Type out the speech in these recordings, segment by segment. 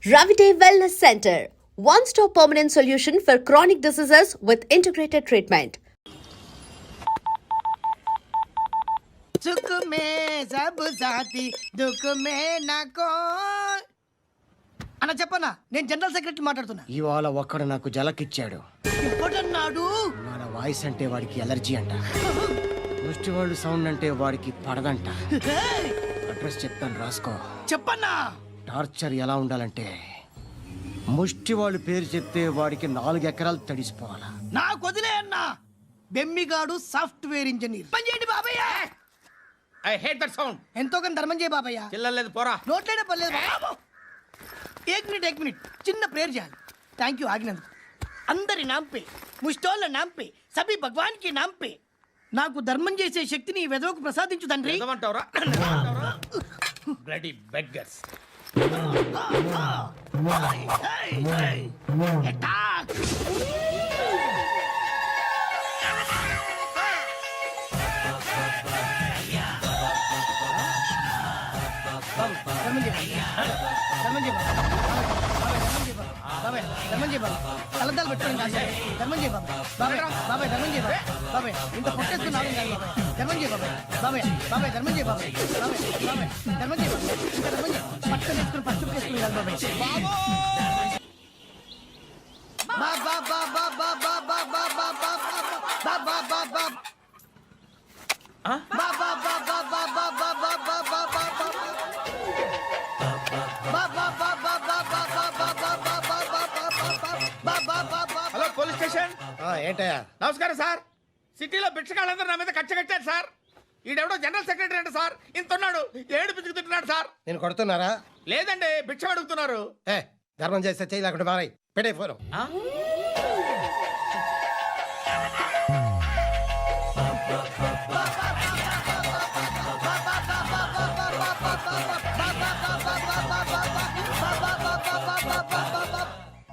Ravite Wellness Center, one-stop permanent solution for chronic diseases with integrated treatment. सुख में सब साथी दुख में ना कोई అన్న చెప్పన్నా నేను జనరల్ సెక్రటరీ మాట్లాడుతున్నా. ఇవాళ ఒక్కడు నాకు జలకిచ్చాడు. ఇప్పుడన్నాడు మన వాయిస్ అంటే వాడికి ఎలర్జీ అంట. ముష్టి వాళ్ళు సౌండ్ అంటే వాడికి పడదంట. అడ్రస్ చెప్తాను రాసుకో. చెప్పన్నా. టార్చర్ ఎలా ఉండాలంటే ముష్టి వాళ్ళు పేరు చెప్తే వాడికి 4 ఎకరాలు తడిసిపోవాలా. నాకు వదిలే అన్నా. బెమ్మిగాడు సాఫ్ట్వేర్ ఇంజనీర్. పని చేయండి బాబయ్య. I hate that sound. ఎంతో కొంత ధర్మం చేయ బాబయ్య. చిల్లలేదు పోరా. నోట్లేనే పర్లేదు బాబు. एक मिनट చిన్న ప్రేయర్ చేయాలి. థ్యాంక్ యూ ఆగినందుకు. అందరి నాంపే ముష్టోళ్ళ నాంపే సభీ భగవాన్ కి నాంపే నాకు ధర్మం చేసే శక్తిని ఈ వెదవకు ప్రసాదించు తండ్రి. ఏమంటావురా? Bloody beggars. అటాక్. కలద్దాలు పెట్టుకోండి కాదు. ధర్మం చేయ బాబాయ్. బాబాయ్ బాబాయ్ ధర్మం చేయ బాబాయ్. ఇంత పొట్టేస్తున్నావు కాదు బాబాయ్. ధర్మం చేయ బాబాయ్. బాబాయ్ బాబాయ్ ధర్మం చేయ బాబాయ్. బాబాయ్ బాబాయ్ ధర్మం చేయ బాబాయ్. ఇంకా ధర్మం చేయ. పట్టుకొని వేసుకుని ఫస్ట్ వేసుకుని కాదు బాబాయ్. బాబా బాబా బాబా బాబా బాబా బాబా బాబా హలో పోలీస్ స్టేషన్. ఏంటయ్యా? నమస్కారం సార్. సిటీలో భిక్షకాళ్ళందరూ నా మీద కచ్చ కట్టారు సార్. ఈడెవడో జనరల్ సెక్రటరీ అంట సార్. ఇంత ఉన్నాడు ఏడు పిచ్చుకుతున్నాడు సార్. నేను కొడుతున్నారా? లేదండి భిక్ష అడుగుతున్నారు. ధర్మం చేస్తే చేయి లేకుండా మారాయి. పెట్టే ఫోను.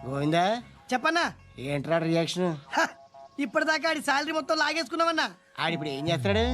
గోవిందా చెప్పన్నా. ఏంట్రా రియాక్షన్? ఇప్పటిదాకా ఆడి శాలరీ మొత్తం లాగేసుకున్నావన్నా. ఆడిప్పుడు ఏం చేస్తాడు?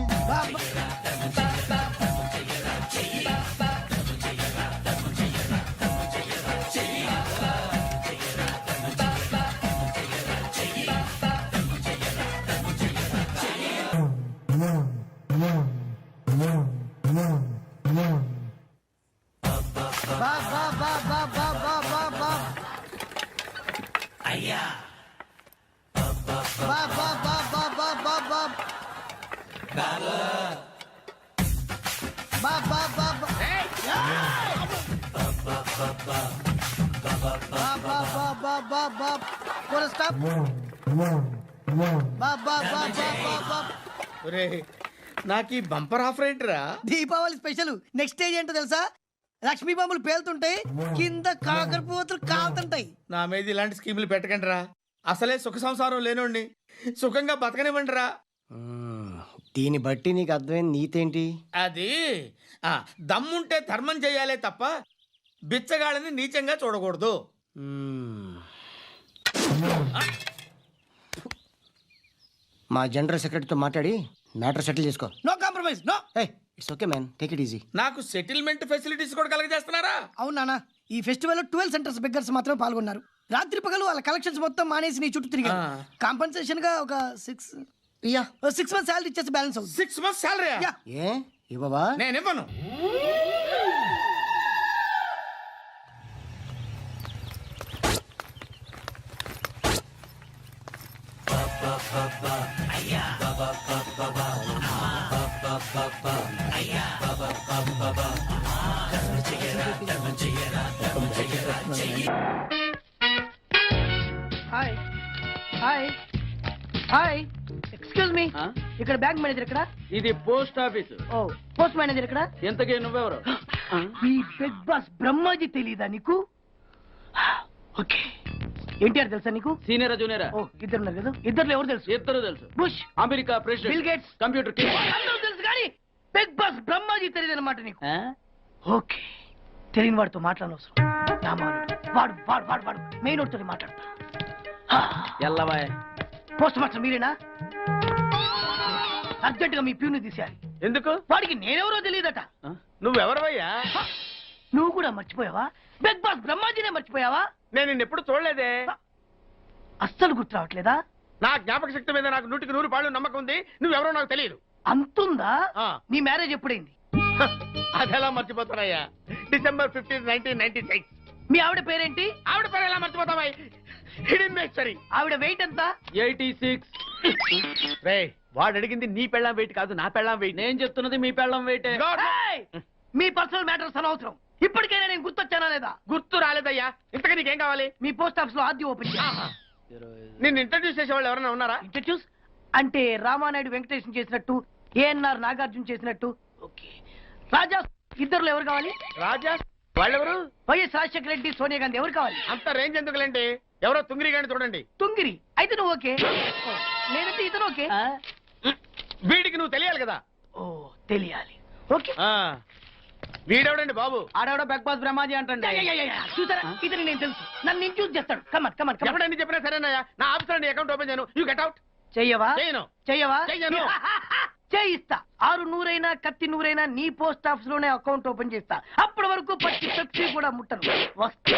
నాకు ఈ బంపర్ ఆఫర్ ఏంటిరా? దీపావళి స్పెషల్. నెక్స్ట్ స్టేజ్ ఏంటో తెలుసా? లక్ష్మీ బాంబులు పేలుతుంటాయి, కింద కాకరపువ్వులు కాలుతుంటాయి. నా మీద ఇలాంటి స్కీములు పెట్టకండి రా. అసలే సుఖ సంసారం లేనోండి. సుఖంగా బతకనివ్వండి రా. దీన్ని బట్టి నీకు అర్థమైంది నీతేంటి? అది దమ్ముంటే ధర్మం చేయాలే తప్ప బిచ్చగాళ్ళని నీచంగా చూడకూడదు. మా జనరల్ సెక్రటరీతో మాట్లాడి మ్యాటర్ సెటిల్ చేసుకో. No compromise. No. It's okay man, take it easy. నాకు సెటిల్మెంట్ ఫెసిలిటీస్ కూడా కలగజేస్తున్నారా? అవునా? ఈ ఫెస్టివల్ 12 సెంటర్స్ బెగ్గర్స్ మాత్రమే పాల్గొన్నారు. రాత్రి పగలు వాళ్ళ కలెక్షన్స్ మొత్తం మానేసి నీ చుట్టూ తిరిగారు. కాంపన్సేషన్ గా ఒక 6 మంత్స్ సాలరీ ఇచ్చేసి బ్యాలెన్స్ అవుతుంది. 6 months శాలరీ? ఏ ఇవ్వవా? నేను ఇవ్వను. Hi hi hi excuse me. ఇక్కడ బ్యాంక్ మేనేజర్ ఇక్కడ. ఇది పోస్ట్ ఆఫీస్. ఓ పోస్ట్ మేనేజర్ ఇక్కడ. ఎంతకే నువ్వెవరు? ఈ బిగ్ బాస్ బ్రహ్మాజీ తెలీదా నీకు? ఓకే. ఎన్టీఆర్ తెలుసా నీకు? సీనియరా జూనియరా? ఓ ఇద్దరు ఉన్నారు కదా. ఇద్దరు ఎవరు తెలుసు? ఇద్దరు తెలుసు. Bush, America president, bill gates, computer king. అందరూ తెలుసు కానీ బిగ్ బాస్ బ్రహ్మాజీ తెలియదు అనమాట నీకు. ఓకే. తెలియని వాడితో మాట్లాడనవసరం. నా మానుడు వాడు వాడు వాడు వాడు మెయిన్ వాడితో మాట్లాడతా. ఎల్లవాయ్. పోస్ట్ మాస్టర్ మీరేనా? అర్జెంట్ గా మీ ప్యూని తీసేయాలి. ఎందుకు? వాడికి నేనెవరో తెలియదట. నువ్వెవరవయ్యా? నువ్వు కూడా మర్చిపోయావా? బిగ్ బాస్ బ్రహ్మాజీనే మర్చిపోయావా? నేను నిన్ను ఎప్పుడు చూడలేదే. అస్సలు గుర్తు రావట్లేదా? నా జ్ఞాపక శక్తి మీద నాకు 100% నమ్మకం ఉంది. నువ్వెవరో నాకు తెలియదు. అంతుందా? ఆ. నీ మ్యారేజ్ ఎప్పుడైంది? అదెలా మర్చిపోతానయ్యా? December 15, 1996. మీ ఆవిడ పేరేంటి? ఆవిడ పేరు ఎలా మర్చిపోతావా? హిడింబేశ్వరి. ఆవిడ వెయిట్ ఎంత? 86. రే, వాడు అడిగింది నీ పెళ్ళాం వెయిట్ కాదు, నా పెళ్ళాం వెయిట్. నేను చెప్తున్నది మీ పెళ్ళం వెయిటే. ఏయ్! మీ పర్సనల్ మ్యాటర్స్ అనవసరం. ఇప్పటికైనా నేను గుర్తొచ్చానా లేదా? గుర్తు రాలేదయ్యా. ఇంతగా నీకేం కావాలి? మీ పోస్ట్ ఆఫీస్ లో ఆద్యం ఓపెన్ ఆహా. నిన్ను ఇంట్రడ్యూస్ చేసే వాళ్ళు ఎవరైనా ఉన్నారా? ఇంట్రడ్యూస్ అంటే రామానాయుడు వెంకటేశం చేసినట్టు, ఏఎన్ఆర్ నాగార్జున చేసినట్టు. ఓకే. రాజా ఇద్దరులో ఎవరు కావాలి? రాజా వాళ్ళెవరు? వైఎస్ రాజశేఖర రెడ్డి, సోనియా గాంధీ ఎవరు కావాలి? అంత రేంజ్ ఎందుకులేండి, ఎవరో తుంగిరి గాని చూడండి. తుంగిరి అయితే నువ్వు ఓకే, నేనంటే ఇతను ఓకే. వీడికి నువ్వు తెలియాలి కదా. ఓ తెలియాలి. ఓకే. ఆ వీడెవడండి బాబు? ఆడవిడ బిగ్ బాస్ బ్రహ్మాజీ అంటండి. చూసారా, ఇతను నేను తెలుసు. నన్ను ఇంట్రడ్యూస్ చేస్తాడు. Come on come on come on. ఎప్పుడైనా చెప్పినా సరేనయ్యా. నా ఆఫీస్ లో అకౌంట్ ఓపెన్ చేయను. You get out. చెయ్యవా? చేయను. చెయ్యవా? చెయ్యను. చేయిస్తా. 6 నూరైనా కత్తి నూరైనా నీ పోస్ట్ ఆఫీస్ లోనే అకౌంట్ ఓపెన్ చేస్తా. అప్పటి వరకు పచ్చి పెప్సీ కూడా ముట్టను. వస్తా.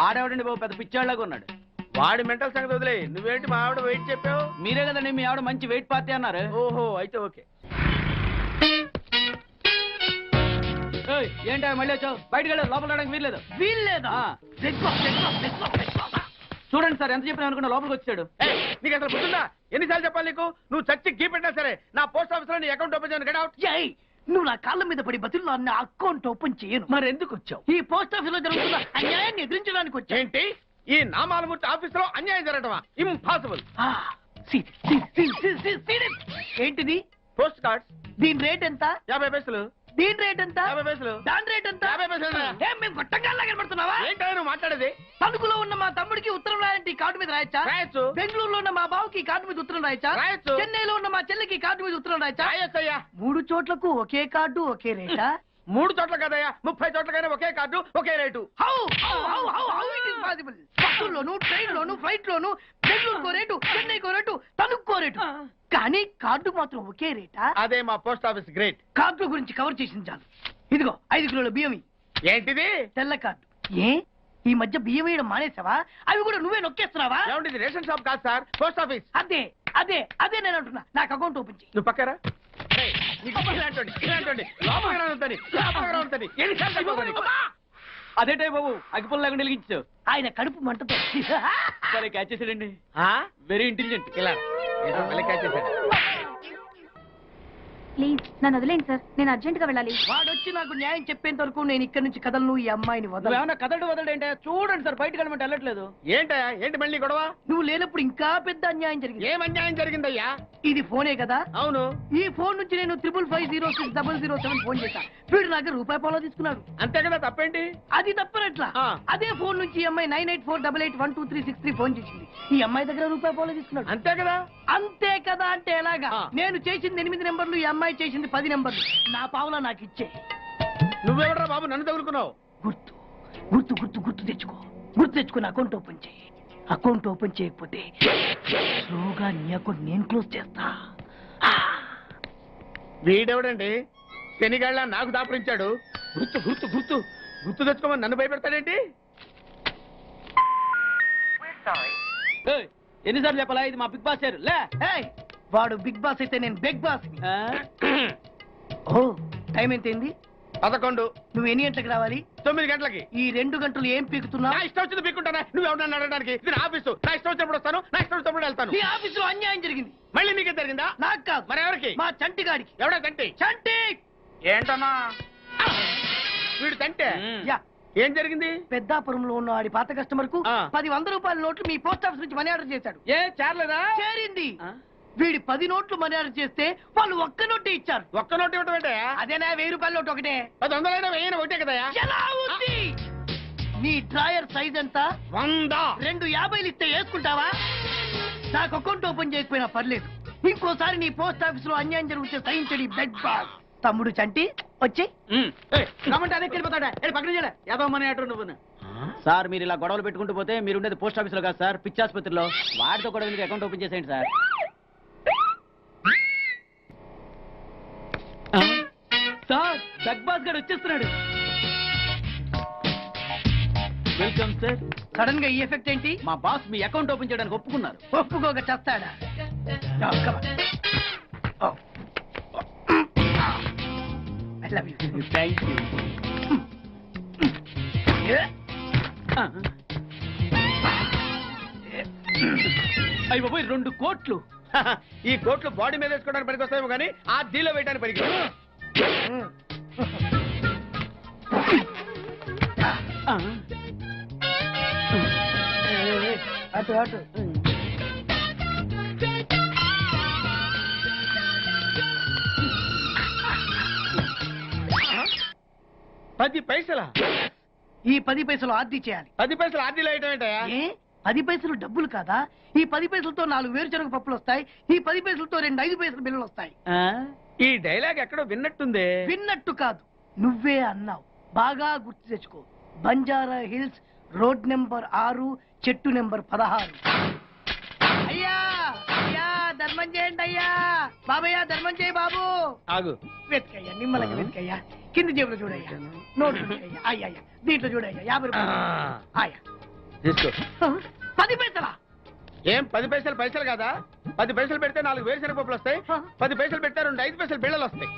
ఆడవిడండి బాబు పెద్ద పిచ్చాళ్ళగా ఉన్నాడు. వాడి మెంటల్ సంగతి వదిలే. నువ్వేంటి మా ఆవిడ వెయిట్ చెప్పావు? మీరే కదండి మీ ఆవిడ మంచి వెయిట్ పార్టీ అన్నారు. ఓహో, అయితే ఓకే. ఏయ్, ఏంటా మళ్ళీ వచ్చావు? బయటకు వెళ్ళదు, లోపల రావడానికి వీల్లేదు. వీల్లేదా? ఆ. చూడండి సార్, ఎంత చెప్పినా అనుకున్నా లోపలికి వచ్చాడు. ఏయ్, నీకు అసలు గుర్తుందా? ఎన్నిసార్లు చెప్పాలి నీకు? నువ్వు చచ్చి గీ పెట్టినా సరే నా పోస్ట్ ఆఫీస్ లో నీ అకౌంట్ ఓపెన్ చేయను. Get out. ఏయ్, నువ్వు నా కాళ్ళ మీద పడి బతుల్లో నా అకౌంట్ ఓపెన్ చేయను. మరి ఎందుకు వచ్చావు? ఈ పోస్ట్ ఆఫీస్ లో జరుగుతున్న అన్యాయాన్ని ఎదిరించడానికి వచ్చా. ఏంటి ఈ నామాలమూర్తి ఆఫీస్ లో అన్యాయం జరగటమా? ఇంపాసిబుల్. ఏంటిది? Post cards. దీని రేట్ ఎంత? 50 పైసలు. దీని రేట్ ఎంత? 50 పైసలు. దాని రేట్ ఎంత? 50 పైసలు. ఏం మేము గొట్టంగాల్లా కనబడుతున్నావా? ఏంటో నువ్వు మాట్లాడేది? తణుకులో ఉన్న మా తమ్ముడికి ఉత్తరం రాయంటే కార్డు మీద రాయచ్చా? రాయొచ్చు. బెంగళూరులో ఉన్న మా బావుకి కార్డు మీద ఉత్తరం రాయచ్చా? రాయొచ్చు. చెన్నైలో ఉన్న మా చెల్లికి కార్డు మీద ఉత్తరం రాయచ్చా? రాయొచ్చయ్యా. 3 చోట్లకు ఒకే కార్డు ఒకే రేటా? 3 చోట్ల కదయ్యా, 30 చోట్లకైనా ఒకే కార్డు ఒకే rate. How it is possible? బస్సుల్లోను, ట్రైన్ లోను, ఫ్లైట్ లోను బెంగళూరుకో రేటు, చెన్నైకో రేటు, తణుక్కో రేటు, కానీ కార్డు మాత్రం ఒకే రేటా? అదే మా పోస్ట్ ఆఫీస్ గ్రేట్. కార్డు గురించి కవర్ చేసింది చాలు. ఇదిగో 5 కిలోల బియ్యం. ఏంటిది? తెల్ల కార్డు. ఏ ఈ మధ్య బియ్యం వేయడం మానేసావా? అవి కూడా నువ్వే నొక్కేస్తున్నావా? ఏమండి, ఇది రేషన్ షాప్ కాదు సార్, పోస్ట్ ఆఫీస్. అదే అదే అదే నేను అంటున్నా. నాకు అకౌంట్ ఓపెన్ చేయి. నువ్వు పక్కరా. ఏయ్, నీకు ఇలాంటి లోపలికి రానుందని, లోపలికి రానుందని ఎన్నిసార్లు చెప్పావు నీకు? అదేటే బాబు అగ్గిపుల్ల లేకుండా వెలిగించావు. ఆయన కడుపు మంటతో సరే క్యాచ్ చేసాడండి. ఆ? Very intelligent. ఇలా ఏదో మళ్ళీ క్యాచ్ చేశాడు. ప్లీజ్ నన్ను వదిలేండి సార్, నేను అర్జెంట్ గా వెళ్ళాలి. వాడొచ్చి నాకు న్యాయం చెప్పేంత వరకు నేను ఇక్కడి నుంచి కదలను. ఈ అమ్మాయిని వదలను. నువ్వేమన్నా కదలడు వదలంటే చూడండి సార్, బయటకు వెళ్ళమంటే వెళ్ళట్లేదు. ఏంటయ్యా, ఏంటి మళ్ళీ గొడవ? నువ్వు లేనప్పుడు ఇంకా పెద్ద అన్యాయం జరిగింది. ఏం అన్యాయం జరిగిందయ్యా? ఇది ఫోనే కదా? అవును. ఈ ఫోన్ నుంచి నేను 555060007 ఫోన్ చేశా. వీడు నాకు ₹1 తీసుకున్నాడు. అంతే కదా, తప్పేంటి? అది తప్పనట్లా. ఆ. అదే ఫోన్ నుంచి ఈ అమ్మాయి 9848812363 ఫోన్ చేసింది. ఈ అమ్మాయి దగ్గర ₹1 తీసుకున్నాడు. అంతే కదా. అంతే కదా అంటే ఎలాగా? ఆ. నేను చేసింది 8 నెంబర్లు, ఈ అమ్మాయి చేసింది 10 నెంబర్లు. నా పావులా నాకు ఇచ్చే. నువ్వెవడరా బాబు నన్ను తగులుకున్నావు? గుర్తు గుర్తు గుర్తు గుర్తు తెచ్చుకో. గుర్తు తెచ్చుకుని అకౌంట్ ఓపెన్ చేయి. అకౌంట్ ఓపెన్ చేయకపోతే స్లోగా నీ అకౌంట్ నేను క్లోజ్ చేస్తా. వీడెవడండి శనిగాళ్ళ నాకు దాపరించాడు? గుర్తు గుర్తు గుర్తు గుర్తు తెచ్చుకోమని నన్ను భయపెడతాడేంటి? ఏయ్, ఎన్నిసార్లు చెప్పాలా? ఇది మా బిగ్ బాస్ సార్ లే. ఏయ్, వాడు బిగ్ బాస్ అయితే నేను బిగ్ బాస్. ఆ? ఓ టైం ఎంతైంది? 11. నువ్వు ఎన్ని గంటలకు రావాలి? 9 గంటలకి. ఈ 2 గంటలు ఏం పీకుతున్నావు? నా ఇష్టం వచ్చింది పీక్కుంటానా? నువ్వు ఎవరన్నా అడగడానికి? ఇది నా ఆఫీసు. నా ఇష్టం వచ్చినప్పుడు వస్తాను, నా ఇష్టం వచ్చినప్పుడు వెళ్తాను. ఈ ఆఫీసులో అన్యాయం జరిగింది. మళ్ళీ నీకే జరిగిందా? నాకు కాదు, మరి ఎవరికి? మా చంటి గాడికి. ఎవడా తంటి? చంటి ఏంటన్నా వీడు తంటే? యా, ఏం జరిగింది? పెద్దాపురంలో ఉన్న వాడి పాత కస్టమర్ కు ఆ. 10 100 నోట్లు మీ పోస్ట్ ఆఫీస్ నుంచి మనీ ఆర్డర్ చేశాడు. ఏ చేరలేదా? చేరింది. ఆ? వీడి 10 నోట్లు మనీ ఆర్డర్ చేస్తే వాళ్ళు ఒక్క నోటే ఇచ్చారు. ఒక్క నోటు ఇవ్వటం ఏంటే? అదేనా ₹1000 నోటు ఒకటే. 100 వెయ్యి ఒకటే కదయా? ఎలా ఉంది? నీ డ్రాయర్ సైజ్ ఎంత? 100. 2 50 ఇస్తే వేసుకుంటావా? నాకు అకౌంట్ ఓపెన్ చేయకపోయినా పర్లేదు. ఇంకోసారి నీ పోస్ట్ ఆఫీస్ లో అన్యాయం జరిగితే సహించడి బెడ్ బాస్. తమ్ముడు చంటి వచ్చి రమ్మంటే అదే వెళ్ళిపోతాడా? పక్కన చేయడా ఏదో మనీ ఆర్డర్ నువ్వు. సార్ మీరు ఇలా గొడవలు పెట్టుకుంటూ పోతే మీరు ఉండేది పోస్ట్ ఆఫీస్ లో కాదు సార్, పిచ్చి ఆసుపత్రిలో. వాడితో కూడా మీకు అకౌంట్ ఓపెన్ చేసేయండి సార్. సార్ బిగ్ బాస్ గారు వచ్చేస్తున్నాడు. Welcome sir. సడన్ గా ఈ ఎఫెక్ట్ ఏంటి? మా బాస్ మీ అకౌంట్ ఓపెన్ చేయడానికి ఒప్పుకున్నారు. ఒప్పుకోక చేస్తాడా? Thank you. అయ్యి బాబోయ్ 2 కోట్లు. ఈ కోట్లు బాడీ మీద వేసుకోవడానికి పనికి వస్తాయేమో కానీ ఆ దీలో వేయడానికి పనికి రావు. అటు అటు. పది పైసలా? ఈ 10 పైసలు ఆర్డీ చేయాలి. 10 పైసలు ఆర్డీలో వేయటం ఏంటయ్యా? ఏ 10 పైసలు డబ్బులు కాదా? ఈ 10 పైసలతో 4 వేరుశనగ పప్పులు వస్తాయి. ఈ 10 పైసలతో 2 5 పైసలు బిల్లులు వస్తాయి. ఈ డైలాగ్ ఎక్కడో విన్నట్టుంది. విన్నట్టు కాదు, నువ్వే అన్నావు. బాగా గుర్తు తెచ్చుకో. బంజారా హిల్స్, రోడ్ నెంబర్ 6, చెట్టు నెంబర్ 16. అయ్యా అయ్యా ధర్మం చేయండి అయ్యా. బాబయ్యా ధర్మం చేయి బాబు. ఆగు. వెతుకయ్యా, నిమ్మలంగా వెతుకయ్యా. కింది జేబులో చూడయ్యా. నోట్ చూడయ్యా. అయ్యా అయ్యా దీంట్లో చూడయ్యా. 50 రూపాయలు. అయ్యా తీసుకో. 10 పైసలా? ఏం 10 పైసలు పైసలు కాదా? 10 పైసలు పెడితే 4 వేరుశనగ పప్పులు వస్తాయి. 10 పైసలు పెడితే 2 5 పైసలు బిళ్ళలు వస్తాయి.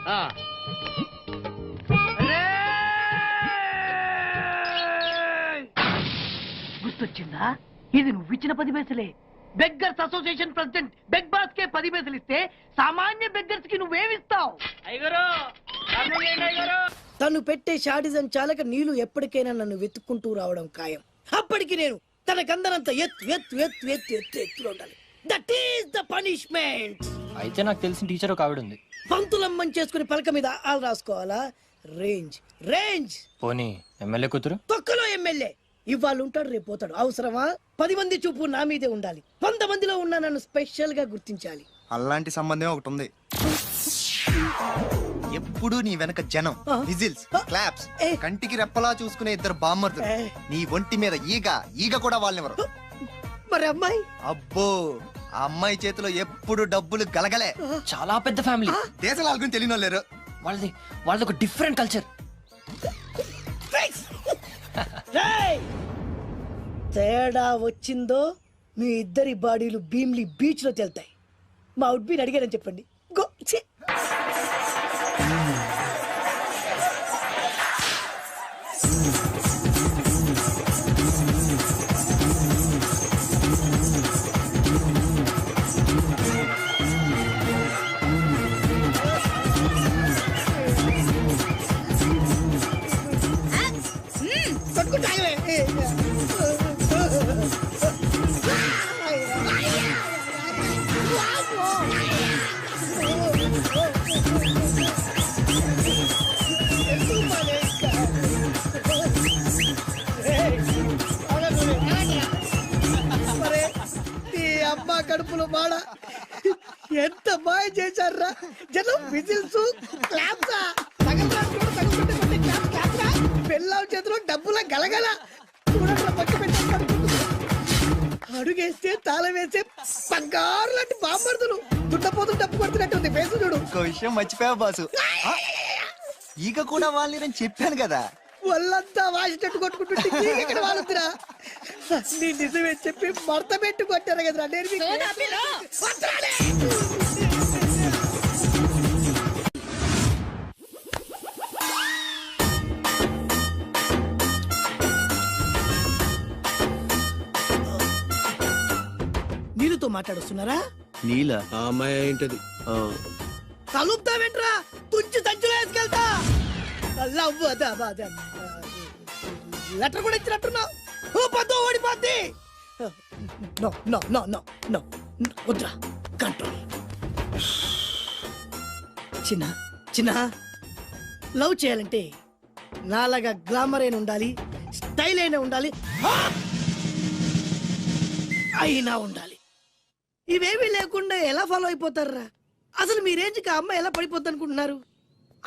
గుర్తొచ్చిందా? ఇది నువ్వు ఇచ్చిన 10 పైసలే. Beggars association president beg boss కే 10 పైసలు ఇస్తే సామాన్య బెగ్గర్స్ కి నువ్వేమిస్తావు? తను పెట్టే షాడిజం చాలక నీళ్లు ఎప్పటికైనా నన్ను వెతుక్కుంటూ రావడం ఖాయం. అప్పటికి నేను తనకందనంత ఎత్తు ఎత్తు ఎత్తు ఎత్తు ఎత్తు ఎత్తులో ఉండాలి. That is the punishment. అయితే నాకు తెలిసిన టీచర్ ఒక ఆవిడ ఉంది. పంతులమ్మని చేసుకుని పలక మీద ఆలు రాసుకోవాలా? Range range. పోనీ ఎమ్మెల్యే కూతురు? తొక్కలో ఎమ్మెల్యే. ఇవాళ ఉంటాడు, రేపు పోతాడు. అవసరమా? 10 మంది చూపు నా మీదే ఉండాలి. 100 మందిలో ఉన్న నన్ను స్పెషల్ గా గుర్తించాలి. అలాంటి సంబంధం ఒకటి ఉంది. ఎప్పుడు నీ వెనక జనం, విజిల్స్, క్లాప్స్, కంటికి రెప్పలా చూసుకునే 2 బామ్మర్దులు. నీ ఒంటి మీద ఈగ కూడా వాళ్ళెవరు. మరి అమ్మాయి? అబ్బో, ఆ అమ్మాయి చేతిలో ఎప్పుడు డబ్బులు గలగలే. చాలా పెద్ద ఫ్యామిలీ. దేశాల గురించి తెలియని వాళ్ళు లేరు. వాళ్ళది ఒక డిఫరెంట్ కల్చర్. తేడా వచ్చిందో మీ ఇద్దరి బాడీలు భీమ్లీ బీచ్ లో తేలుతాయి. మా ఉడ్బీని అడిగారని చెప్పండి. గో. కడుపులో బాడ ఎంత మాయ చేశారా జనం. విజిల్స్, క్లాప్సా, పెళ్ళాం చేతిలో డబ్బుల గలగల. అడుగేస్తే తాళం వేస్తే బంగారు లాంటి బామ్మర్దులు. దుడ్డపోతులు డబ్బు కొడుతున్నట్టుంది ఫేసు చూడు. ఇంకో విషయం మర్చిపోయావు బాసు, ఈగ కూడా వాళ్ళని చెప్పాను కదా. వాళ్ళంతా వాసినట్టు కొట్టుకుంటుంటే ఇక్కడ వాళ్ళురా. నీ నిజమే చెప్పి మడత పెట్టి కొట్టారు కదరా. నీళ్ళతో మాట్లాడుస్తున్నారా? నీలా? ఆ అమ్మాయి ఏంటది? కలుపుతావేంట్రా? తుంచి సంచులో వేసుకెళ్తా. లెటర్ కూడా ఇచ్చినట్టున్నావు. ఓడిపోద్ది. వద్రా, కంట్రోల్. చిన్న చిన్న లవ్ చేయాలంటే నాలాగా గ్లామర్ అయినా ఉండాలి, స్టైల్ అయినా ఉండాలి, అయినా ఉండాలి. ఇవేమీ లేకుండా ఎలా ఫాలో అయిపోతారా? అసలు మీ రేంజ్కి ఆ అమ్మాయి ఎలా పడిపోద్ది అనుకుంటున్నారు?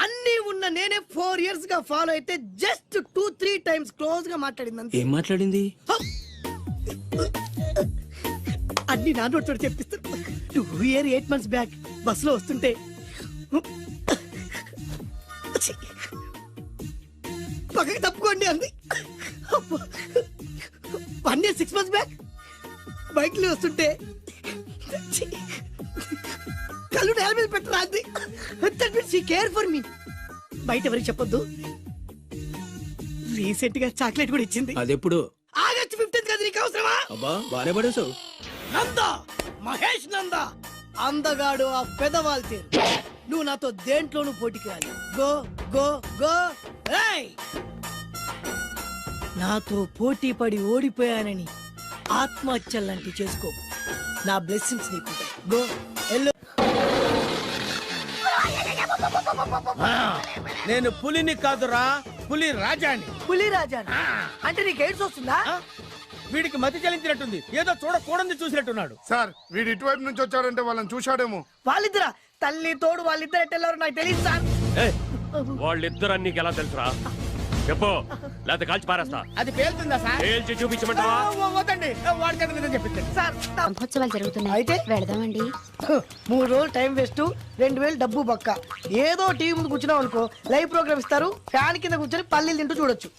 అన్ని ఉన్న నేనే 4 years గా ఫాలో అయితే జస్ట్ 2-3 times క్లోజ్ గా మాట్లాడింది. ఏం మాట్లాడింది? అన్ని నా నోటితో చెప్పిస్తాను. 8 months బ్యాక్ బస్ లో వస్తుంటే పక్కకి తప్పుకోండి అంది. ఇండియా 6 months బ్యాక్ బైక్ లో వస్తుంటే ఛీ, కళ్ళు నేల మీద పెట్టరా అంది. That means she care for me. బయట ఎవరికి చెప్పొద్దు. రీసెంట్ గా చాక్లెట్ కూడా ఇచ్చింది. అదెప్పుడు? ఆగస్ట్ 15th కదా, నీకు అవసరమా? అబ్బా బానే పడేసావు. నందా, మహేష్ నందా, అందగాడు ఆ పెదవాల్ తీరు. నువ్వు నాతో దేంట్లోనూ పోటీకి రాలి. Go go go. ఏయ్! నాతో పోటీ పడి ఓడిపోయానని ఆత్మహత్యలాంటి చేసుకో. నా బ్లెస్సింగ్స్ నీకుంటాయి. Go yellow. నేను పులిని కాదురా, పులి రాజాని. పులి రాజా అంటే నీకు ఎయిడ్స్ వస్తుందా? వీడికి మతి చలించినట్టుంది, ఏదో చూడకూడదు చూసినట్టున్నాడు. సార్ వీడు ఇటువైపు నుంచి వచ్చాడంటే వాళ్ళని చూశాడేమో. వాళ్ళిద్దరా? తల్లి తోడు వాళ్ళిద్దరు ఎట్టెళ్ళారు నాకు తెలియదు సార్. వాళ్ళిద్దరు నీకు ఎలా తెలుసురా? చెప్పు, లేకపోతే కాల్చి పారేస్తా. అది పేలుతుందా సార్? పేల్చి చూపించమంటావా? వద్దండి, వాడి చేత మీద చెప్పించండి సార్ బ్రహ్మోత్సవాలు జరుగుతున్నాయి, అయితే వెళదామండి. 3 రోజులు టైం వేస్ట్, 2000 డబ్బు బక్క. ఏదో టీవీ ముందు కూర్చున్నాం అనుకో, లైవ్ ప్రోగ్రామ్ ఇస్తారు, ఫ్యాన్ కింద కూర్చొని పల్లీలు తింటూ చూడొచ్చు.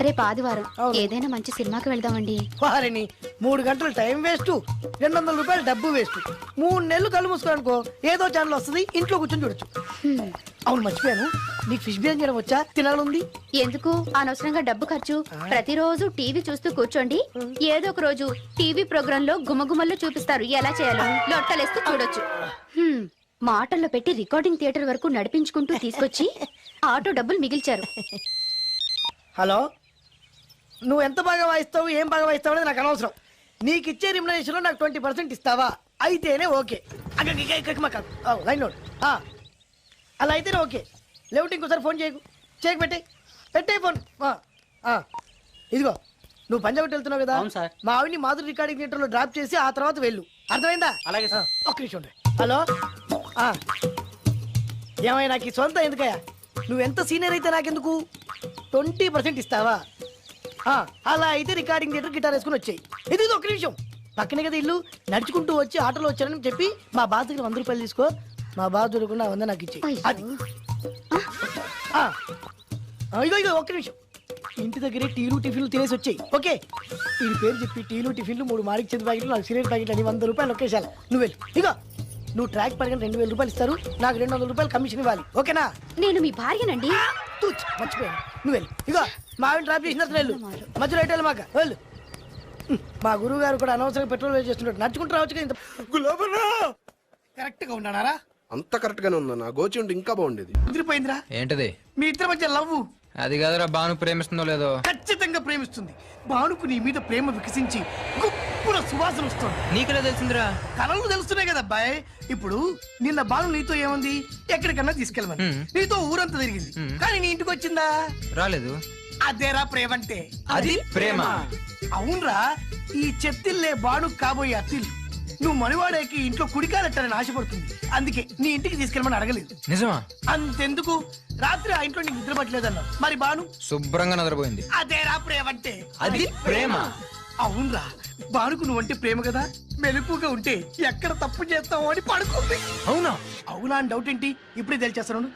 రేపు ఆదివారం ఏదైనా మంచి సినిమాకి వెళ్దామండి. వారిని 3 గంటలు టైం వేస్ట్, 200 రూపాయలు డబ్బు వేస్ట్. 3 నెలలు కళ్ళు మూసుకోనుకో, ఏదో ఛానల్ వస్తుంది, ఇంట్లో కూర్చొని చూడొచ్చు. అవును మర్చిపోయాను, నీకు ఫిష్ బిర్యానీ చేయడం వచ్చా? తినాలంది. ఎందుకు అనవసరంగా డబ్బు ఖర్చు? ప్రతిరోజు టీవీ చూస్తూ కూర్చోండి, ఏదో ఒక రోజు టీవీ ప్రోగ్రామ్ లో గుమగుమల్లో చూపిస్తారు ఎలా చేయాలో. లొట్టలేస్తూ చూడొచ్చు. మాటల్లో పెట్టి రికార్డింగ్ థియేటర్ వరకు నడిపించుకుంటూ తీసుకొచ్చి ఆటో డబ్బులు మిగిల్చారు. హలో, నువ్వు ఎంత బాగా వాయిస్తావు, ఏం బాగా వాయిస్తావు అనేది నాకు అనవసరం. నీకు ఇచ్చే రిమ్యునరేషన్ లో నాకు 20% ఇస్తావా? అయితేనే ఓకే. Line load. అలా అయితేనే ఓకే. లేవుంటే ఇంకోసారి ఫోన్ చేయకు. పెట్టే ఫోన్. ఇదిగో, నువ్వు పంజాబ్ వెళ్తున్నావు కదా, అవును సార్. మా ఆవిడ్ని మాధురి రికార్డింగ్ థియేటర్ లో డ్రాప్ చేసి ఆ తర్వాత వెళ్ళు. అర్థమైందా? అలాగే సార్. ఒక్క నిమిషం ఉండు. హలో, ఏమయ్య నాకు ఈ సొంత ఎందుకయ్యా? నువ్వెంత సీనియర్ అయితే నాకెందుకు? 20% ఇస్తావా? అలా అయితే రికార్డింగ్ థియేటర్ గిటార్ వేసుకుని వచ్చాయి. ఇది ఒక్క నిమిషం, పక్కనే కదా ఇల్లు. నడుచుకుంటూ వచ్చి ఆటోలో వచ్చానని చెప్పి మా బాధ దగ్గర 100 రూపాయలు తీసుకో. మా బాధ దొరకకుండా 100 నాకు ఇచ్చేయి. అది ఇగో ఒక్క నిమిషం. ఇంటి దగ్గరే టీలు టిఫిన్లు తినేసి వచ్చాయి. ఓకే, ఈ పేరు చెప్పి టీలు టిఫిన్లు 3 మారికి చెంది ప్యాకెట్లు, 4 సిగరెట్ ప్యాకెట్లు అని 100 రూపాయలు ఒకేసారి. నువ్వు వెళ్ళు. ఇగో, నువ్వు ట్రాక్ పడిన 2000 రూపాయలు ఇస్తారు, నాకు 200 రూపాయలు కమిషన్ ఇవ్వాలి. ఓకేనా? నేను మీ భార్యనండి. మర్చిపోయాను. నువ్వు వెళ్ళు. ఇగో, మా ఆవిడ డ్రాప్ చేసిన వెళ్ళు. మధ్యలో రైట్ వెళ్ళి మాక వెళ్ళు. మా గురువు గారు కూడా అనవసరంగా పెట్రోల్ వేస్ట్ చేస్తుంటాడు. నడుచుకుంటూ రావచ్చు కదా. ఇంత కరెక్ట్ గా ఉన్నారా? అంత కరెక్ట్ గానే ఉందా? నా గోచి ఉంటే ఇంకా బాగుండేది. కుదిరిపోయిందిరా. ఏంటది? మీ ఇద్దరి మధ్య లవ్. అది కాదురా, బాను ప్రేమిస్తుందో లేదో. ఖచ్చితంగా ప్రేమిస్తుంది. బానుకు నీ మీద ప్రేమ వికసించి గుప్పున సువాసన వస్తుంది. నీకెలా తెలిసిందిరా? కళలు తెలుస్తున్నాయి కదా అబ్బాయి. ఇప్పుడు నిన్న బాను నీతో ఏముంది, ఎక్కడికన్నా తీసుకెళ్ళమని నీతో ఊరంతా తిరిగింది, కానీ నీ ఇంటికి వచ్చిందా? రాలేదు. అదేరా ప్రేమ అంటే. అది ప్రేమ. అవునరా, ఈ చెత్తిల్లే బాను కాబోయే అత్తిల్లు. నువ్వు మనవాడేకి ఇంట్లో కుడికాలట్టాలని ఆశపడుతుంది, అందుకే నీ ఇంటికి తీసుకెళ్ళమని అడగలేదు. నిజమా? అంతెందుకు, రాత్రి ఆ ఇంట్లో నీకు నిద్ర పట్టలేదన్నావు, మరి బాను శుభ్రంగా నిద్రపోయింది. అదేరా ప్రేమ అంటే. అది ప్రేమ. అవునరా, బానుకు నువ్వంటే ప్రేమ కదా, మెలకుగా ఉంటే ఎక్కడ తప్పు చేస్తావు అని పడుకుంది. అవునా? అవునా అని డౌట్ ఏంటి, ఇప్పుడే తెలిచేస్తాను.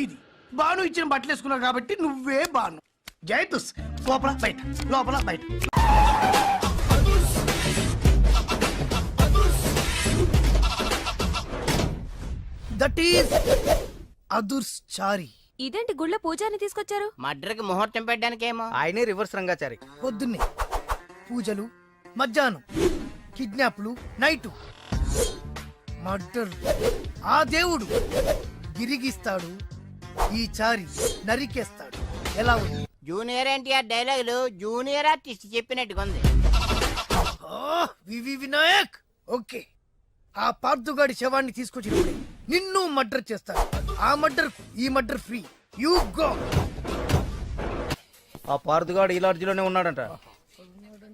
ఇది బాను ఇచ్చిన బట్టలు వేసుకున్నావు కాబట్టి నువ్వే బాను. జైతుస్ లోపల బయట, లోపల బయట. దట్ ఈస్ అదుర్చారి. ఇదేంటి గుళ్ళ పూజాని తీసుకొచ్చారు? మడ్రకి ముహూర్తం పెట్టడానికేమో. ఆయనే రివర్స్ రంగాచారి. పొద్దున్నే పూజలు, మధ్యాహ్నం కిడ్నాప్లు, నైటు మర్డర్. ఆ దేవుడు గిరిగిస్తాడు, ఈ చారి నరికేస్తాడు. ఎలా ఉంది? జూనియర్ ఎన్టీఆర్ డైలాగులు జూనియర్ ఆర్టిస్ట్ చెప్పినట్టుగా ఉంది. వివి వినాయక్. ఓకే, ఆ పార్థుగాడి శవాన్ని తీసుకొచ్చినప్పుడు నిన్ను మర్డర్ చేస్తాడు. ఆ మర్డర్, ఈ మర్డర్ ఫ్రీ. You go. ఆ పార్థుగాడు ఈ లాడ్జిలోనే ఉన్నాడంట.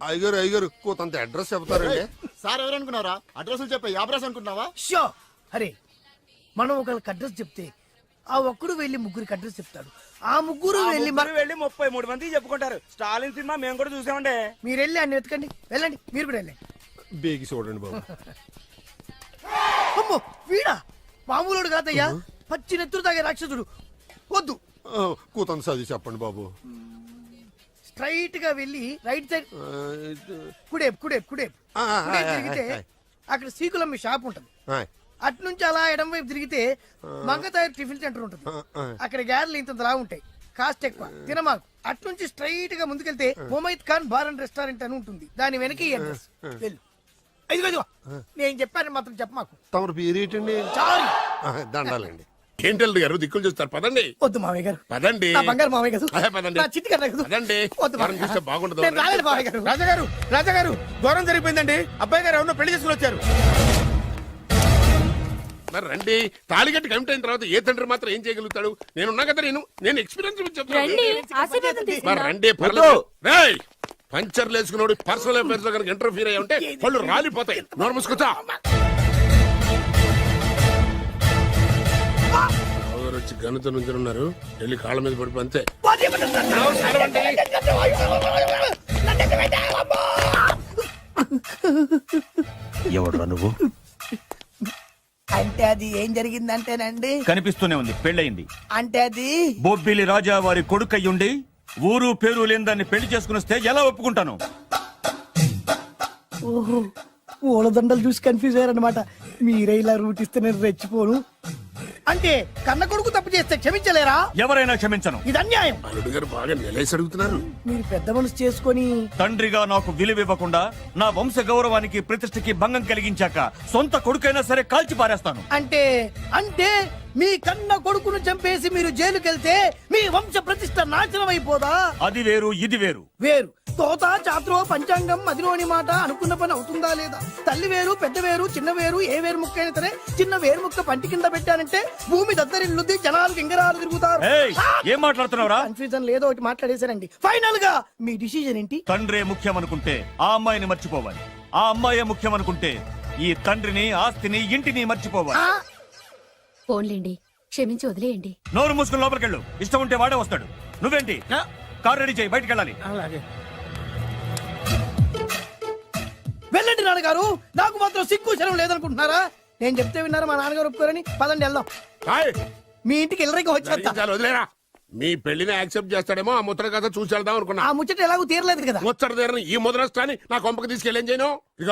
అయ్యగారు కొంత అడ్రస్ చెప్తారండి. సార్ ఎవరనుకున్నారా? అడ్రస్ చెప్పే యాబ్రాస్ అనుకున్నావా? షో. అరే, మనం ఒకరికి అడ్రస్ చెప్తే ఆ ఒక్కడు వెళ్ళి 3కి అడ్రస్ చెప్తాడు. ఆ 3 వెళ్ళి 33 మందికి చెప్పుకుంటారు. స్టాలిన్ సినిమా మేము కూడా చూసామండి. మీరు వెళ్ళి అన్ని వెతకండి. వెళ్ళండి, మీరు కూడా వెళ్ళండి. బేగి చూడండి బాబు. అమ్మో, వీడా? మామూలుడు కాదయ్యా, పచ్చి నెత్తురు తాగే రాక్షసుడు. వద్దు. కూతంత చదివి చెప్పండి బాబు. స్ట్రైట్ గా వెళ్ళి రైట్ సైడ్ కుడేపు కుడేపు కుడేపు కుడేపు తిరిగితే అక్కడ సీకులమ్మి షాప్ ఉంటది. అటు నుంచి అలా ఎడం వైపు తిరిగితే మంగతాయి టిఫిన్ సెంటర్ ఉంటుంది. అక్కడ గ్యారెలు ఇంత లా ఉంటాయి, కాస్ట్ ఎక్కువ, తినమాకు. అటు నుంచి స్ట్రైట్ గా ముందుకెళ్తే మొమైద్ ఖాన్ బార్ అండ్ రెస్టారెంట్ అని ఉంటుంది. దాని వెనక ఈ అడ్రస్. వెళ్ళు. ఇదిగో నేను చెప్పాను మాత్రం చెప్పమాకు. తమరు పేరేటండి? సారీ. దండాలండి. ఏంటల్లుడు గారు దిక్కులు చూస్తారు, పదండి. వద్దు మామయ్య గారు. పదండి. నా బంగారు మామయ్య గారు. అదే పదండి. నా చిట్టి గారు కదా. పదండి. వద్దు వారం మామయ్య చూస్తే గారు. బాగుండదు. నేను రాలేదు మామయ్య గారు. రాజాగారు రాజాగారు ఘోరం జరిగిపోయిందండి. అబ్బాయి గారు ఎవరినో పెళ్లి చేసుకుని వచ్చారు. మరి రండి. తాళిగట్టి కమిట్ అయిన తర్వాత ఏ తండ్రి మాత్రం ఏం చేయగలుగుతాడు? నేనున్నా కదా, నేను ఎక్స్పీరియన్స్ చెప్తాను. మరి రండి, పర్లేదు. రేయ్, పంచర్లు వేసుకున్నాడు పర్సనల్ అఫైర్స్ లో కనుక ఇంటర్ఫీర్ అయ్యి ఉంటే వాళ్ళు రాలిపోతాయి. నోరు మూసుకొచ్చా. వచ్చి గనుత నుంచి ఉన్నారు, వెళ్ళి కాళ్ళ మీద పడిపో అంతే. ఎవడురా నువ్వు? అంటే అది ఏం జరిగిందంటేనండి, కనిపిస్తూనే ఉంది, పెళ్ళయింది. అంటే అది బొబ్బిలి రాజా వారి కొడుకయ్యుండి ఊరు పేరు లేని దాన్ని పెళ్లి చేసుకుని వస్తే ఎలా ఒప్పుకుంటాను? ఓహో, ఓలదండలు చూసి కన్ఫ్యూజ్ అయ్యారనమాట. మీరే ఇలా రూట్ ఇస్తే నేను రెచ్చిపోను. అంటే కన్న కొడుకు తప్పు చేస్తే క్షమించలేరా? ఎవరైనా క్షమించను. ఇది అన్యాయం. అల్లుడు గారు బాగా నిలేసి అడుగుతున్నారు. మీరు పెద్ద మనసు చేసుకొని తండ్రిగా నాకు విలువివ్వకుండా నా వంశ గౌరవానికి ప్రతిష్టకి భంగం కలిగించాక సొంత కొడుకైనా సరే కాల్చి పారేస్తాను. అంటే అంటే మీ కన్న కొడుకును చంపేసి మీరు జైలుకెళ్తే మీ వంశ ప్రతిష్ట నాశనం అయిపోదా? అది వేరు, ఇది వేరు. వేరు. తోత చాత్రో పంచాంగం మదిలోని మాట అనుకున్న పని అవుతుందా లేదా? తల్లి వేరు, పెద్ద వేరు, చిన్న వేరు, ఏ వేరు ముక్క అయినా సరే చిన్న వేరు ముక్క పంటి కింద పెట్టానంటే భూమి దద్దరిల్లుద్ది, జనాలు గింగరాలు తిరుగుతారు. ఏయ్, ఏం మాట్లాడుతున్నావురా? కన్ఫ్యూజన్ లేదో ఒకటి మాట్లాడేశారండి. ఫైనల్ గా మీ డిసిజన్ ఏంటి? తండ్రే ముఖ్యం అనుకుంటే ఆ అమ్మాయిని మర్చిపోవాలి. ఆ అమ్మాయే ముఖ్యం అనుకుంటే ఈ తండ్రిని, ఆస్తిని, ఇంటిని మర్చిపోవాలి. ఫోన్లేండి, క్షమించి వదిలేయండి. నోరు మూసుకుని లోపలికెళ్ళు. ఇష్టం ఉంటే వాడే వస్తాడు. నువ్వేంటి? కార్ రెడీ చేయి, బయటికి వెళ్ళాలి. అలాగే. వెళ్ళండి నాన్నగారు, నాకు మాత్రం సిగ్గు శరం లేదనుకుంటున్నారా? నేను చెప్తే విన్నారా? మా నాన్నగారు ఒప్పుకోరని. పదండి వెళ్దాం. మీ ఇంటికి ఎల్లరికి వచ్చి వదిలేరా. మీ పెళ్లిని యాక్సెప్ట్ చేస్తాడేమో ఆ ముద్ర కథ చూసి వెళ్దాం అనుకున్నా. ఆ ముచ్చట ఎలాగో తీరలేదు కదా. ముచ్చట తీరని ఈ ముద్రష్టాన్ని నా కొంపకి తీసుకెళ్ళేం చేయను. ఇక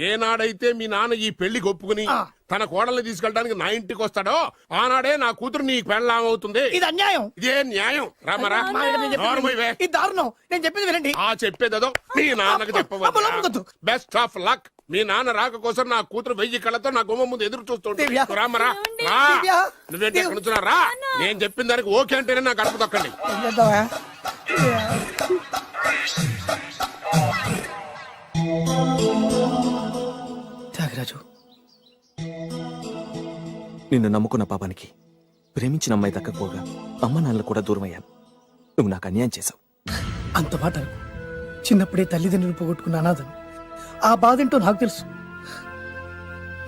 ఏనాడైతే మీ నాన్న ఈ పెళ్లికి ఒప్పుకుని తన కోడల్ని తీసుకెళ్ళడానికి నా ఇంటికి వస్తాడో ఆనాడే నా కూతురు నీ పెళ్ళాం అవుతుంది. ఇది అన్యాయం. ఇదే న్యాయం. రామరా, ఇది దారుణం. నేను చెప్పేది వినండి. ఆ చెప్పేదో మీ నాన్నకు చెప్పవచ్చు. Best of luck. మీ నాన్న రాక కోసం నా కూతురు 1000 కళ్ళతో నా గుమ్మ ముందు ఎదురు చూస్తుంటే రామరా, రా. నువ్వేంటి ఎక్కడ నుంచున్నా? రా. నేను చెప్పిన దానికి ఓకే అంటేనే నాకు గడప తొక్కండి. త్యాగరాజు, నిన్ను నమ్ముకున్న పాపానికి ప్రేమించిన అమ్మాయి దక్కకపోగా అమ్మ నాన్నలు కూడా దూరమయ్యాను. నువ్వు నాకు అన్యాయం చేశావు. అంత మాట చిన్నప్పుడే తల్లిదండ్రులు పోగొట్టుకున్న అనాథను. ఆ బాధ ఏంటో నాకు తెలుసు.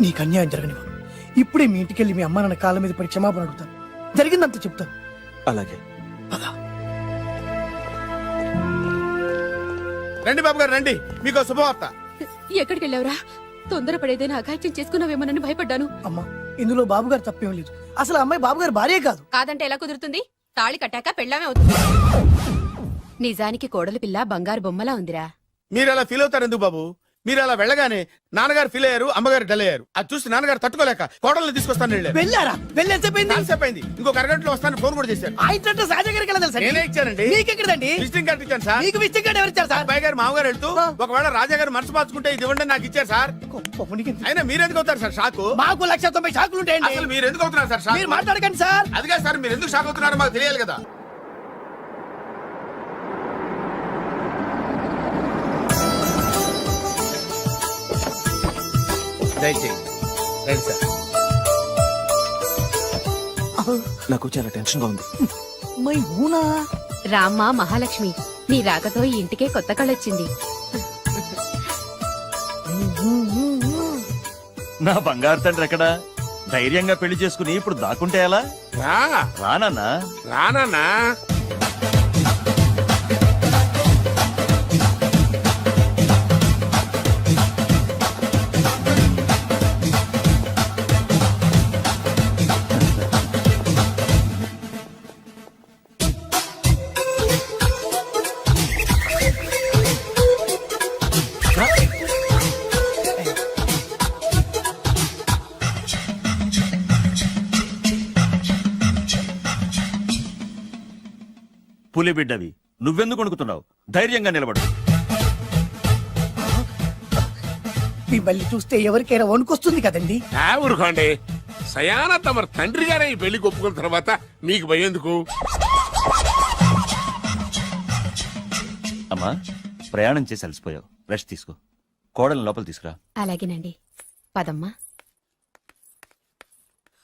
నీకు అన్యాయం జరగనివ్వను. ఇప్పుడే మీ ఇంటికెళ్ళి మీ అమ్మ నాన్న కాళ్ళ మీద పడి క్షమాపణ అడుగుతాను. జరిగిందంత చెప్తాను. అలాగే. రండి బాబు గారు, రండి. మీకు శుభవార్త. ఎక్కడికి వెళ్ళావురా? తొందరపడేదైనా అఘాయిత్యం చేసుకున్నావేమోనని భయపడ్డాను. అమ్మా, ఇందులో బాబుగారు తప్పేం లేదు. అసలు అమ్మాయి బాబుగారు భార్యే కాదు. కాదంటే ఎలా కుదురుతుంది? తాళి కట్టాక పెళ్ళామే అవుతుంది. నిజానికి కోడలి పిల్ల బంగారు బొమ్మలా ఉందిరా. మీరు అలా ఫీల్ అవుతారు ఎందుకు బాబు? మీరు అలా వెళ్ళగానే నాన్నగారు ఫీల్ అయ్యారు, అమ్మగారు డల్ అయ్యారు. అది చూసి నాన్నగారు తట్టుకోలేక కోడల్ని తీసుకొస్తాను వెళ్ళారా? వెళ్ళేసేపోయింది. ఇంకొక అరగంటలో వస్తాను ఫోన్ కూడా చేశారు. ఆ ఇంట్లో రాజా గారికి ఎలా తెలుసా? నేనే ఇచ్చానండి. మీకెక్కడండి? విజిటింగ్ కార్డు ఇచ్చాను సార్. మీకు విజిటింగ్ కార్డు ఎవరు ఇచ్చారు సార్? అబ్బాయి గారు మామగారు వెళ్తూ ఒకవేళ రాజా గారు మనసు మార్చుకుంటే ఇది ఇవ్వండి నాకు ఇచ్చారు సార్. అయినా మీరు ఎందుకు అవుతారు సార్ షాకు? మాకు 190 షాకులు ఉంటాయండి. అసలు మీరు ఎందుకు అవుతున్నారు సార్ షాక్? మీరు మాట్లాడకండి సార్. అదిగా సార్, మీరు ఎందుకు షాక్ అవుతున్నారో మాకు తెలియాలి కదా. దయచేయండి సార్. నాకు చాలా టెన్షన్ గా ఉంది. రామ్మ మహాలక్ష్మి, నీ రాకతో ఈ ఇంటికే కొత్త కళొచ్చింది. నా బంగారు తండ్రి ఎక్కడా? ధైర్యంగా పెళ్లి చేసుకుని ఇప్పుడు దాక్కుంటే ఎలా? రానన్నా. రానా పులి బిడ్డవి నువ్వెందుకు వణుకుతున్నావు? ధైర్యంగా నిలబడు. మిమ్మల్ని చూస్తే ఎవరికైనా వణుకొస్తుంది కదండి. ఊరుకోండి. సయాన తమ తండ్రి గారే ఈ పెళ్లి ఒప్పుకున్న తర్వాత మీకు భయందుకు? అమ్మా ప్రయాణం చేసి అలసిపోయావు, రెస్ట్ తీసుకో. కోడలు లోపల తీసుకురా. అలాగేనండి, పదమ్మా.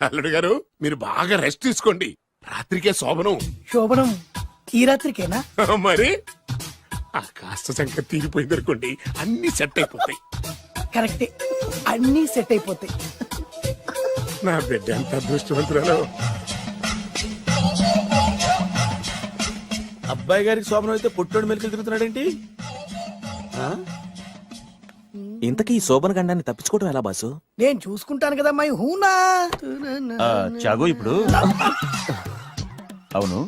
అల్లుడు గారు మీరు బాగా రెస్ట్ తీసుకోండి. రాత్రికే శోభనం. శోభనం ఈ రాత్రికేనా? మరి ఆ కాస్త సంఖ్య తీరిపోయింది అనుకోండి, అన్ని సెట్ అయిపోతాయి. కరెక్టే, అన్నీ సెట్ అయిపోతాయి. నా బిడ్డ ఎంత అదృష్టవంతురాలు. అబ్బాయి గారికి శోభనం అయితే పుట్టోడు మెలికలు తిరుగుతున్నాడేంటి? ఇంతకీ ఈ శోభన గండాన్ని తప్పించుకోవడం ఎలా బాసు? నేను చూసుకుంటాను కదా మై హూనా. చాగు ఇప్పుడు. అవును,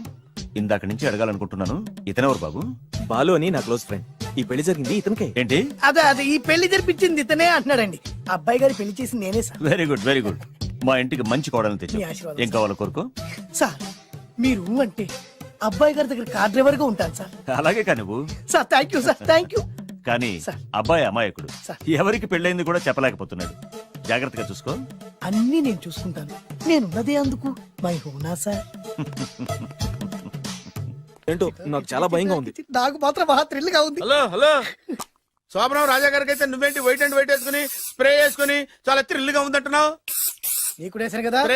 ఇందాక నుంచి అడగాలనుకుంటున్నాను, ఇతనెవరు బాబు? బాలు అని నా క్లోజ్ ఫ్రెండ్. ఈ పెళ్లి జరిగింది ఇతనికే. ఏంటి? అదే ఈ పెళ్లి జరిపించింది ఇతనే అంటున్నాడండి. అబ్బాయి గారి పెళ్లి చేసి నేనే sir. Very good very good. మా ఇంటికి మంచి కోడలను తెచ్చు. మీ ఆశీర్వాదం ఏం కావాలో కోరుకో. సార్ మీరు అంటే అబ్బాయి గారి దగ్గర కార్ డ్రైవర్ గా ఉంటాను సార్. అలాగే కానీ నువ్వు. Sir thank you sir, thank you. కానీ సార్. అబ్బాయి అమాయకుడు, సార్. ఎవరికి పెళ్ళైంది కూడా చెప్పలేకపోతున్నాడు. జాగ్రత్తగా చూసుకో. అన్నీ నేను చూసుకుంటాను. నేనున్నదే అందుకు మై హూనా సార్. ఏంటో నాకు చాలా భయంగా ఉంది. నాకు మాత్రం బాగా థ్రిల్ గా ఉంది. హలో హలో, శోభనం రాజా గారికి అయితే నువ్వేంటి వైట్ అండ్ వైట్ వేసుకుని స్ప్రే వేసుకుని చాలా థ్రిల్ గా ఉందంటున్నావు? నీకు వేసాను కదా. స్ప్రే